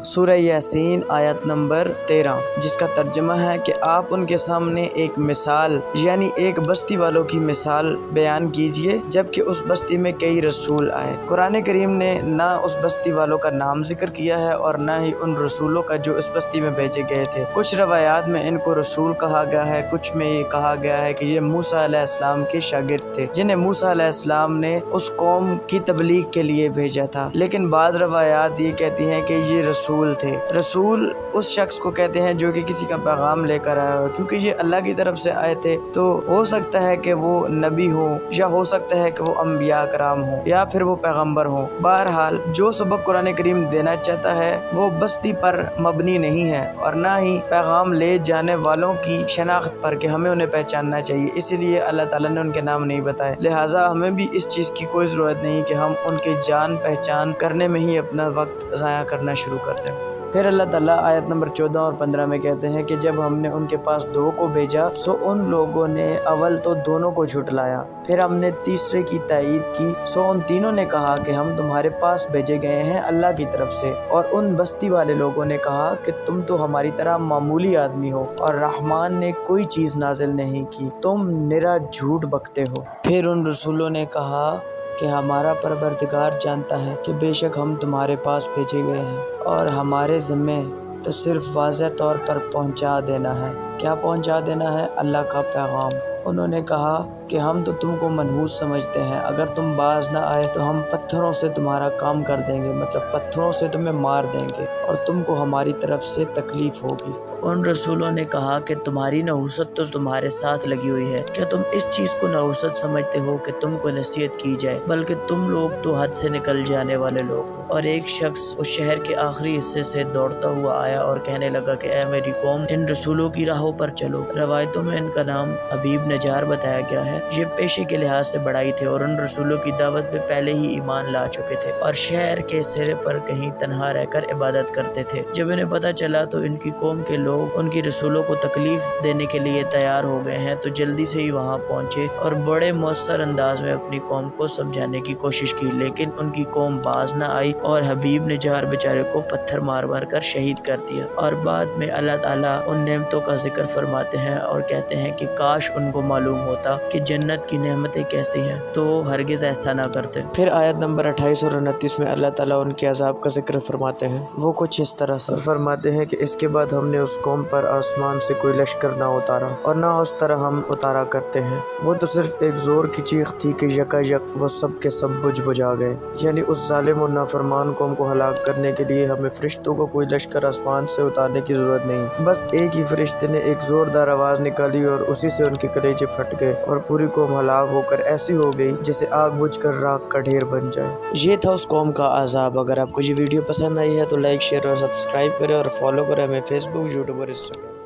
سورہ یاسین آیت نمبر 13، جس کا ترجمہ ہے کہ آپ ان کے سامنے ایک مثال یعنی ایک بستی والوں کی مثال بیان کیجئے جبکہ اس بستی میں کئی رسول آئے۔ قرآن کریم نے نہ اس بستی والوں کا نام ذکر کیا ہے اور نہ ہی ان رسولوں کا جو اس بستی میں بھیجے گئے تھے۔ کچھ روایات میں ان کو رسول کہا گیا ہے، کچھ میں یہ کہا گیا ہے کہ یہ موسیٰ علیہ السلام کے شاگرد تھے جنہیں موسیٰ علیہ السلام نے اس قوم کی تبلیغ کے لیے بھیجا تھا، لیکن بعض روایات یہ کہتی ہیں کہ یہ رسول تھے۔ رسول اس شخص کو کہتے ہیں جو کہ کسی کا پیغام لے کر آیا ہو، کیونکہ یہ اللہ کی طرف سے آئے تھے تو ہو سکتا ہے کہ وہ نبی ہوں یا ہو سکتا ہے کہ وہ انبیاء کرام ہوں یا پھر وہ پیغمبر ہوں۔ بہرحال جو سبق قرآن کریم دینا چاہتا ہے وہ بستی پر مبنی نہیں ہے اور نہ ہی پیغام لے جانے والوں کی شناخت پر کہ ہمیں انہیں پہچاننا چاہیے، اسی لیے اللہ تعالیٰ نے ان کے نام نہیں بتائے۔ لہٰذا ہمیں بھی اس چیز کی کوئی ضرورت نہیں کہ ہم ان کے جان پہچان کرنے میں ہی اپنا وقت ضائع کرنا شروع کر دیں۔ پھر اللہ تعالیٰ آیت نمبر 14 اور 15 میں کہتے ہیں کہ جب ہم نے ان کے پاس 2 کو بھیجا سو ان لوگوں نے اول تو دونوں کو جھٹلایا، پھر ہم نے تیسرے کی تائید کی سو ان تینوں نے کہا کہ ہم تمہارے پاس بھیجے گئے ہیں اللہ کی طرف سے، اور ان بستی والے لوگوں نے کہا کہ تم تو ہماری طرح معمولی آدمی ہو اور رحمان نے کوئی چیز نازل نہیں کی، تم نرا جھوٹ بکتے ہو۔ پھر ان رسولوں نے کہا کہ ہمارا پروردگار جانتا ہے کہ بے شک ہم تمہارے پاس بھیجے گئے ہیں اور ہمارے ذمے تو صرف واضح طور پر پہنچا دینا ہے۔ کیا پہنچا دینا ہے؟ اللہ کا پیغام۔ انہوں نے کہا کہ ہم تو تم کو منحوس سمجھتے ہیں، اگر تم باز نہ آئے تو ہم پتھروں سے تمہارا کام کر دیں گے، مطلب پتھروں سے تمہیں مار دیں گے اور تم کو ہماری طرف سے تکلیف ہوگی۔ ان رسولوں نے کہا کہ تمہاری نحوست تو تمہارے ساتھ لگی ہوئی ہے، کیا تم اس چیز کو نحوست سمجھتے ہو کہ تم کو نصیحت کی جائے، بلکہ تم لوگ تو حد سے نکل جانے والے لوگ ہو۔ اور ایک شخص اس شہر کے آخری حصے سے دوڑتا ہوا آیا اور کہنے لگا کہ اے میری قوم، ان رسولوں کی راہوں پر چلو۔ روایتوں میں ان کا نام حبیب نجار بتایا گیا ہے۔ یہ پیشے کے لحاظ سے بڑائی تھے اور ان رسولوں کی دعوت پہ پہلے ہی ایمان لا چکے تھے اور شہر کے سرے پر کہیں تنہا رہ کر عبادت کرتے تھے۔ جب انہیں پتہ چلا تو ان کی قوم کے لوگ ان کی رسولوں کو تکلیف دینے کے لیے تیار ہو گئے ہیں تو جلدی سے ہی وہاں پہنچے اور بڑے مؤثر انداز میں اپنی قوم کو سمجھانے کی کوشش کی، لیکن ان کی قوم باز نہ آئی اور حبیب نجار بیچارے کو پتھر مار مار کر شہید کر دیا۔ اور بعد میں اللہ تعالیٰ ان نعمتوں کا ذکر فرماتے ہیں اور کہتے ہیں کہ کاش ان کو معلوم ہوتا کہ جنت کی نعمتیں کیسی ہیں تو ہرگز ایسا نہ کرتے۔ پھر آیت نمبر 28 اور 29 میں اللہ تعالیٰ ان کے عذاب کا ذکر فرماتے ہیں۔ وہ کچھ اس طرح سے فرماتے ہیں کہ اس کے بعد ہم نے اس قوم پر آسمان سے کوئی لشکر نہ اتارا اور نہ اس طرح ہم اتارا کرتے ہیں، وہ تو صرف ایک زور کی چیخ تھی کہ یکا یک وہ سب کے سب بجھ بجھا گئے۔ یعنی اس ظالم اور نافرمان قوم کو ہلاک کرنے کے لیے ہمیں فرشتوں کو کوئی لشکر آسمان سے اتارنے کی ضرورت نہیں، بس ایک ہی فرشتے نے ایک زوردار آواز نکالی اور اسی سے ان کے کلیجے پھٹ گئے اور پوری قوم ہلاک ہو کر ایسی ہو گئی جیسے آگ بجھ کر راکھ کا ڈھیر بن جائے۔ یہ تھا اس قوم کا عذاب۔ اگر آپ کو یہ ویڈیو پسند آئی ہے تو لائک، شیئر اور سبسکرائب کریں اور فالو کریں ہمیں فیس بک، یوٹیوب اور انسٹاگرام۔